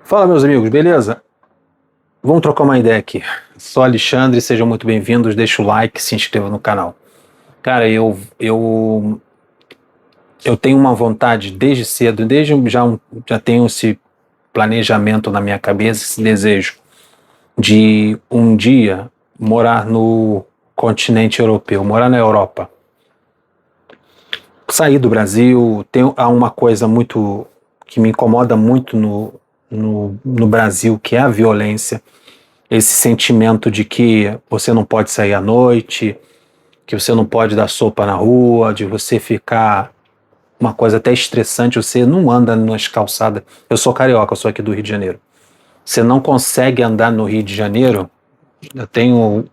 Fala, meus amigos, beleza? Vamos trocar uma ideia aqui. Sou Alexandre, sejam muito bem-vindos. Deixa o like, se inscreva no canal. Cara, eu tenho uma vontade desde cedo, já tenho esse planejamento na minha cabeça, esse desejo de um dia morar no continente europeu, morar na Europa. Sair do Brasil, há uma coisa muito que me incomoda muito no Brasil, que é a violência. Esse sentimento de que você não pode sair à noite, que você não pode dar sopa na rua, de você ficar uma coisa até estressante, você não anda nas calçadas. Eu sou carioca, eu sou aqui do Rio de Janeiro. Você não consegue andar no Rio de Janeiro. Eu tenho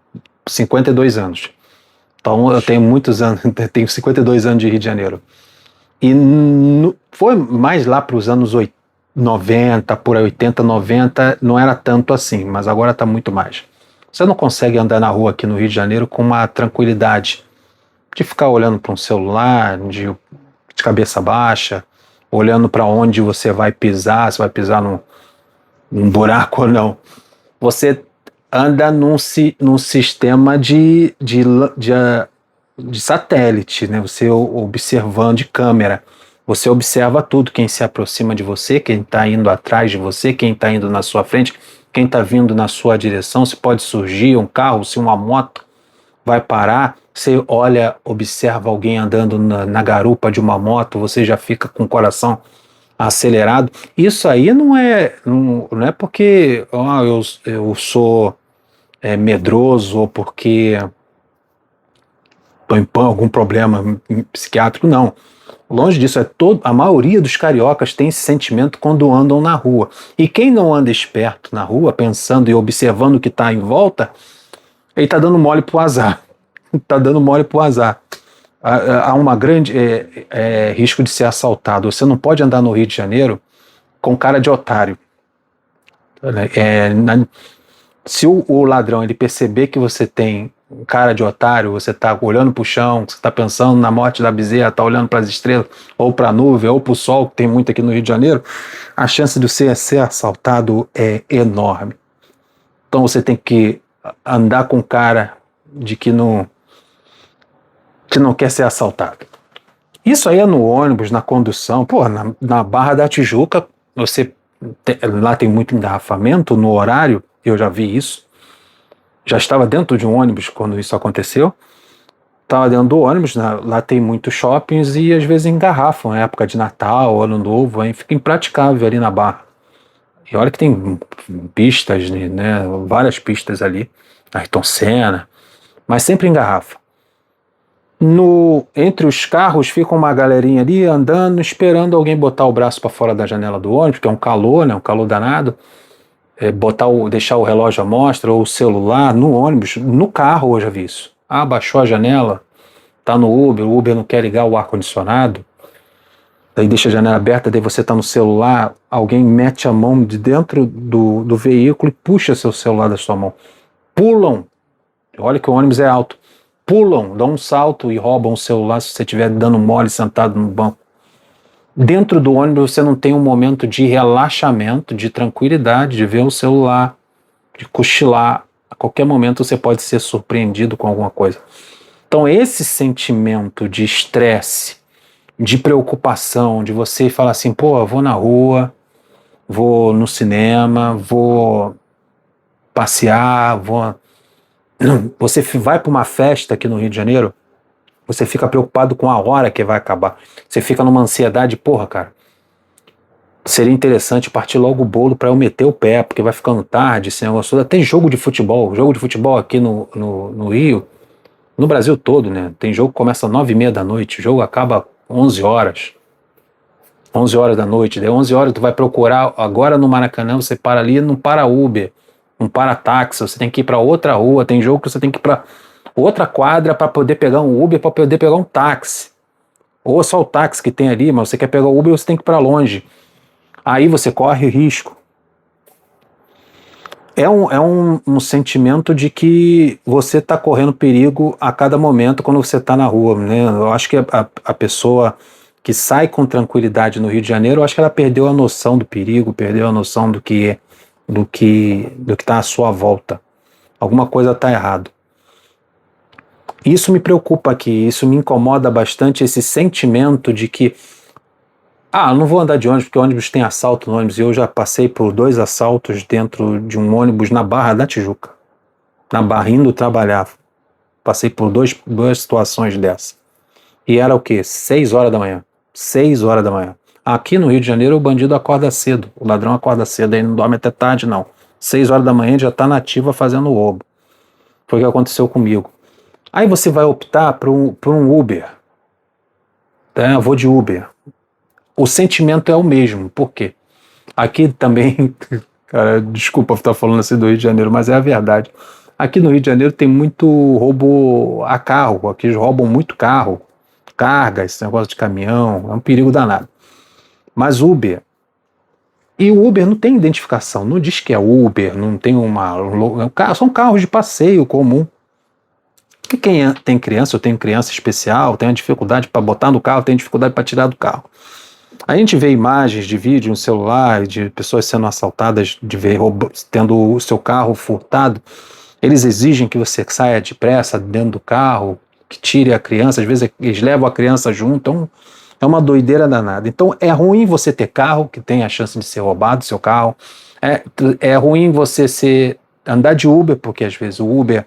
52 anos. Então eu tenho muitos anos, tenho 52 anos de Rio de Janeiro. E foi mais lá para os anos 90, por aí 80, 90, não era tanto assim, mas agora está muito mais. Você não consegue andar na rua aqui no Rio de Janeiro com uma tranquilidade de ficar olhando para um celular, de cabeça baixa, olhando para onde você vai pisar, se vai pisar num buraco ou não. Você anda num sistema de satélite, né? Você observando de câmera. Você observa tudo, quem se aproxima de você, quem está indo atrás de você, quem está indo na sua frente, quem está vindo na sua direção, se pode surgir um carro, se uma moto vai parar, você olha, observa alguém andando na garupa de uma moto, você já fica com o coração acelerado. Isso aí não é porque eu sou medroso ou porque estou em algum problema psiquiátrico, não. Longe disso, a maioria dos cariocas tem esse sentimento quando andam na rua. E quem não anda esperto na rua, pensando e observando o que está em volta, ele está dando mole pro azar. Está dando mole pro azar. Há uma grande risco de ser assaltado. Você não pode andar no Rio de Janeiro com cara de otário. Se o ladrão ele perceber que você tem cara de otário, você está olhando para o chão, você está pensando na morte da bezerra, está olhando para as estrelas, ou para a nuvem, ou para o sol, que tem muito aqui no Rio de Janeiro, a chance de você ser assaltado é enorme. Então você tem que andar com cara de que não quer ser assaltado. Isso aí é no ônibus, na condução. Pô, na Barra da Tijuca, lá tem muito engarrafamento no horário, eu já vi isso. Já estava dentro de um ônibus quando isso aconteceu. Estava dentro do ônibus, lá tem muitos shoppings e às vezes engarrafam, época de Natal, Ano Novo, aí fica impraticável ali na Barra. E olha que tem pistas, né, várias pistas ali, Ayrton Senna, mas sempre engarrafa. Entre os carros fica uma galerinha ali andando, esperando alguém botar o braço para fora da janela do ônibus, que é um calor, né, um calor danado. Deixar o relógio à mostra ou o celular no ônibus, no carro eu já vi isso. Baixou a janela, tá no Uber, o Uber não quer ligar o ar-condicionado, daí deixa a janela aberta, daí você tá no celular, alguém mete a mão de dentro do veículo e puxa seu celular da sua mão. Pulam, olha que o ônibus é alto, pulam, dão um salto e roubam o celular se você estiver dando mole sentado no banco. Dentro do ônibus você não tem um momento de relaxamento, de tranquilidade, de ver o celular, de cochilar. A qualquer momento você pode ser surpreendido com alguma coisa. Então esse sentimento de estresse, de preocupação, de você falar assim, pô, eu vou na rua, vou no cinema, vou passear, Você vai para uma festa aqui no Rio de Janeiro, você fica preocupado com a hora que vai acabar. Você fica numa ansiedade, porra, cara. Seria interessante partir logo o bolo para eu meter o pé, porque vai ficando tarde, esse negócio. Até jogo de futebol aqui no Rio, no Brasil todo, né? Tem jogo que começa às 9h30 da noite, o jogo acaba 11 horas. 11 horas da noite, daí 11 horas tu vai procurar, agora no Maracanã você para ali, não para Uber, não para táxi, você tem que ir para outra rua, tem jogo que você tem que ir para outra quadra para poder pegar um Uber, para poder pegar um táxi. Ou só o táxi que tem ali, mas você quer pegar o Uber, você tem que ir para longe. Aí você corre risco. É um sentimento de que você está correndo perigo a cada momento quando você está na rua, né? Eu acho que a pessoa que sai com tranquilidade no Rio de Janeiro, eu acho que ela perdeu a noção do perigo, perdeu a noção do que está à sua volta. Alguma coisa está errado. Isso me preocupa aqui, isso me incomoda bastante, esse sentimento de que não vou andar de ônibus porque ônibus tem assalto no ônibus, e eu já passei por 2 assaltos dentro de um ônibus na Barra da Tijuca, na Barra, indo trabalhar. Passei por duas situações dessa. E era o quê? 6 horas da manhã. 6 horas da manhã. Aqui no Rio de Janeiro o bandido acorda cedo, o ladrão acorda cedo, aí não dorme até tarde não. 6 horas da manhã já está na ativa fazendo roubo. Foi o que aconteceu comigo. Aí você vai optar por um Uber. Tá? Eu vou de Uber. O sentimento é o mesmo. Por quê? Aqui também, cara, desculpa estar falando assim do Rio de Janeiro, mas é a verdade. Aqui no Rio de Janeiro tem muito roubo a carro. Aqui eles roubam muito carro, carga, esse negócio de caminhão, é um perigo danado. Mas Uber, e o Uber não tem identificação, não diz que é Uber, não tem são carros de passeio comum. E quem tem criança, eu tenho criança especial, tem dificuldade para botar no carro, tem dificuldade para tirar do carro. A gente vê imagens de vídeo no celular de pessoas sendo assaltadas, de ver tendo o seu carro furtado. Eles exigem que você saia depressa dentro do carro, que tire a criança, às vezes eles levam a criança junto, então é uma doideira danada. Então é ruim você ter carro, que tem a chance de ser roubado seu carro, é ruim você andar de Uber, porque às vezes o Uber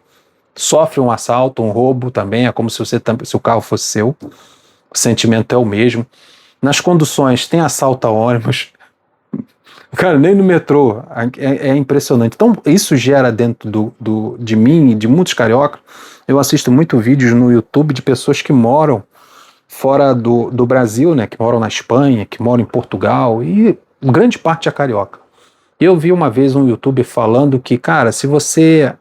sofre um assalto, um roubo também, é como se o carro fosse seu, o sentimento é o mesmo. Nas conduções tem assalto a ônibus, cara, nem no metrô, é impressionante. Então isso gera dentro de mim e de muitos cariocas. Eu assisto muito vídeos no YouTube de pessoas que moram fora do Brasil, né, que moram na Espanha, que moram em Portugal, e grande parte é carioca. Eu vi uma vez um YouTuber falando que, cara, se você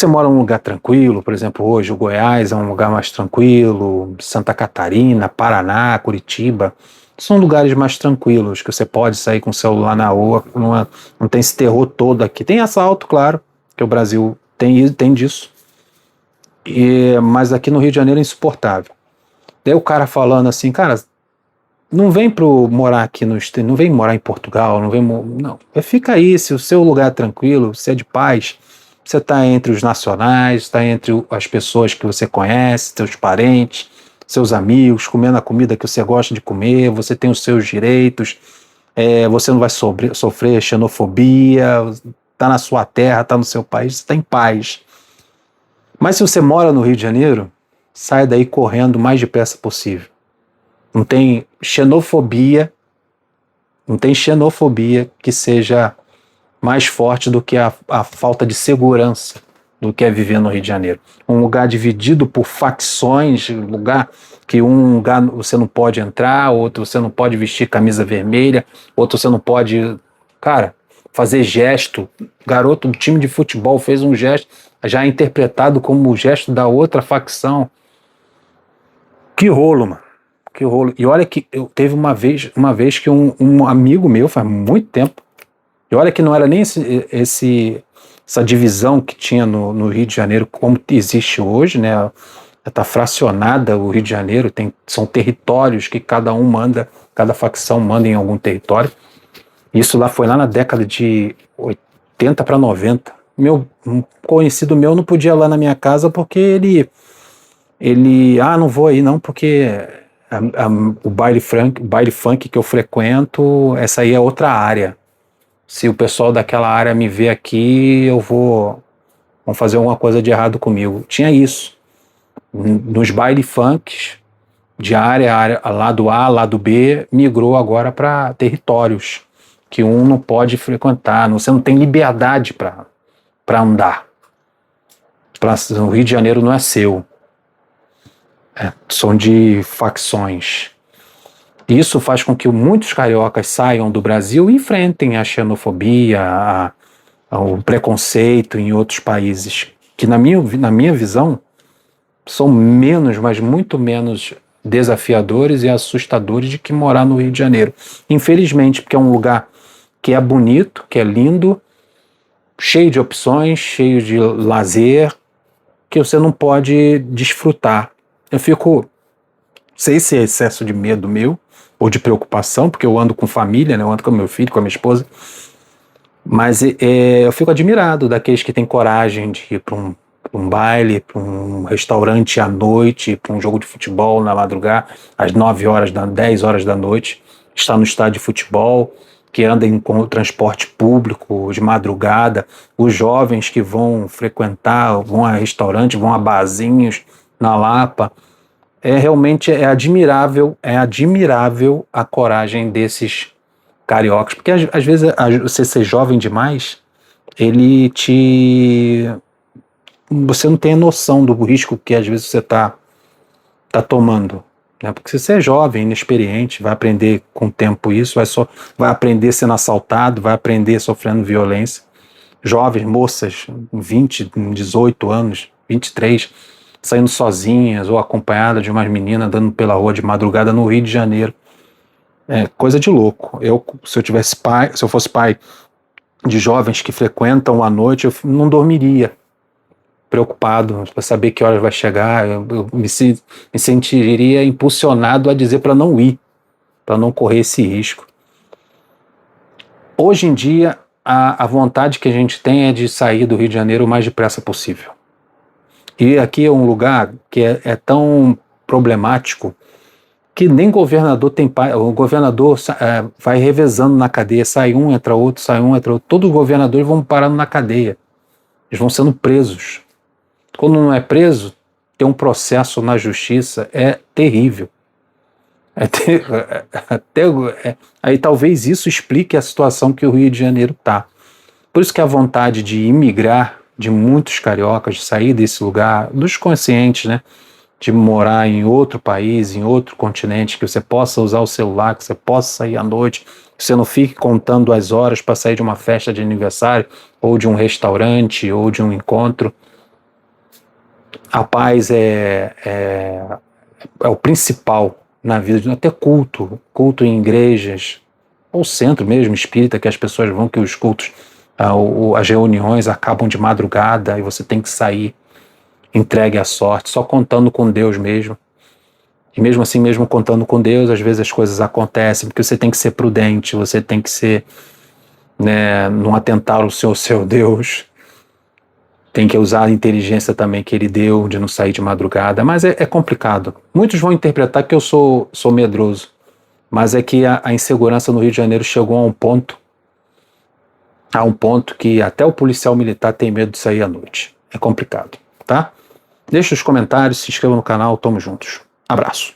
mora num lugar tranquilo, por exemplo, hoje o Goiás é um lugar mais tranquilo, Santa Catarina, Paraná, Curitiba, são lugares mais tranquilos, que você pode sair com o celular na rua, não tem esse terror todo aqui. Tem assalto, claro, que o Brasil tem disso, mas aqui no Rio de Janeiro é insuportável. Daí o cara falando assim, cara, não vem morar aqui não vem morar em Portugal, não, fica aí, se o seu lugar é tranquilo, se é de paz, você está entre os nacionais, está entre as pessoas que você conhece, seus parentes, seus amigos, comendo a comida que você gosta de comer, você tem os seus direitos, você não vai sofrer xenofobia, está na sua terra, está no seu país, você está em paz. Mas se você mora no Rio de Janeiro, sai daí correndo o mais depressa possível. Não tem xenofobia que seja mais forte do que a falta de segurança do que é viver no Rio de Janeiro. Um lugar dividido por facções, lugar que um lugar você não pode entrar, outro você não pode vestir camisa vermelha, outro você não pode, cara, fazer gesto. Garoto do time de futebol fez um gesto, já interpretado como o gesto da outra facção. Que rolo, mano. Que rolo. E olha que eu teve uma vez que um amigo meu, faz muito tempo, e olha que não era nem essa divisão que tinha no Rio de Janeiro como existe hoje, né? Está fracionada o Rio de Janeiro, são territórios que cada facção manda em algum território. Isso foi lá na década de 80 para 90. Um conhecido meu não podia ir lá na minha casa porque ele não vou aí não, porque o baile funk que eu frequento, essa aí é outra área. Se o pessoal daquela área me ver aqui, vão fazer alguma coisa de errado comigo. Tinha isso. Nos baile funks, de área, lado A, lado B, migrou agora para territórios que um não pode frequentar. Você não tem liberdade para andar. O Rio de Janeiro não é seu. São de facções. Isso faz com que muitos cariocas saiam do Brasil e enfrentem a xenofobia, o preconceito em outros países, que na minha visão são menos, mas muito menos desafiadores e assustadores de que morar no Rio de Janeiro. Infelizmente, porque é um lugar que é bonito, que é lindo, cheio de opções, cheio de lazer, que você não pode desfrutar. Eu fico sei se é excesso de medo meu, ou de preocupação, porque eu ando com família, né? Eu ando com meu filho, com a minha esposa, mas eu fico admirado daqueles que têm coragem de ir para um baile, para um restaurante à noite, para um jogo de futebol na madrugada, às 9 horas, 10 horas da noite, estar no estádio de futebol, que andem com o transporte público de madrugada, os jovens que vão frequentar, vão a restaurante, vão a barzinhos na Lapa. Realmente é admirável a coragem desses cariocas, porque às vezes você ser jovem demais, você não tem noção do risco que às vezes você tá tomando, né? Porque se você é jovem, inexperiente, vai aprender com o tempo isso, vai aprender sendo assaltado, vai aprender sofrendo violência. Jovens, moças, 20, 18 anos, 23, saindo sozinhas ou acompanhadas de umas meninas andando pela rua de madrugada no Rio de Janeiro. É coisa de louco. Se eu fosse pai de jovens que frequentam à noite, eu não dormiria preocupado para saber que horas vai chegar. Eu me sentiria impulsionado a dizer para não ir, para não correr esse risco. Hoje em dia, a vontade que a gente tem é de sair do Rio de Janeiro o mais depressa possível. E aqui é um lugar que é tão problemático que nem governador tem o governador vai revezando na cadeia, sai um, entra outro, sai um, entra outro. Todos os governadores vão parando na cadeia. Eles vão sendo presos. Quando não é preso, tem um processo na justiça, é terrível. Aí talvez isso explique a situação que o Rio de Janeiro está. Por isso que a vontade de imigrar de muitos cariocas, de sair desse lugar, dos conscientes, né? De morar em outro país, em outro continente, que você possa usar o celular, que você possa sair à noite, que você não fique contando as horas para sair de uma festa de aniversário, ou de um restaurante, ou de um encontro. A paz é o principal na vida, até culto em igrejas, ou centro mesmo espírita, que as pessoas vão, que os cultos, as reuniões acabam de madrugada e você tem que sair entregue à sorte, só contando com Deus mesmo. E mesmo assim, mesmo contando com Deus, às vezes as coisas acontecem, porque você tem que ser prudente, você tem que ser, né, não atentar ao seu Deus, tem que usar a inteligência também que ele deu, de não sair de madrugada, mas é complicado. Muitos vão interpretar que eu sou medroso, mas é que a insegurança no Rio de Janeiro chegou a um ponto que até o policial militar tem medo de sair à noite. É complicado, tá? Deixa os comentários, se inscreva no canal, tamo juntos. Abraço.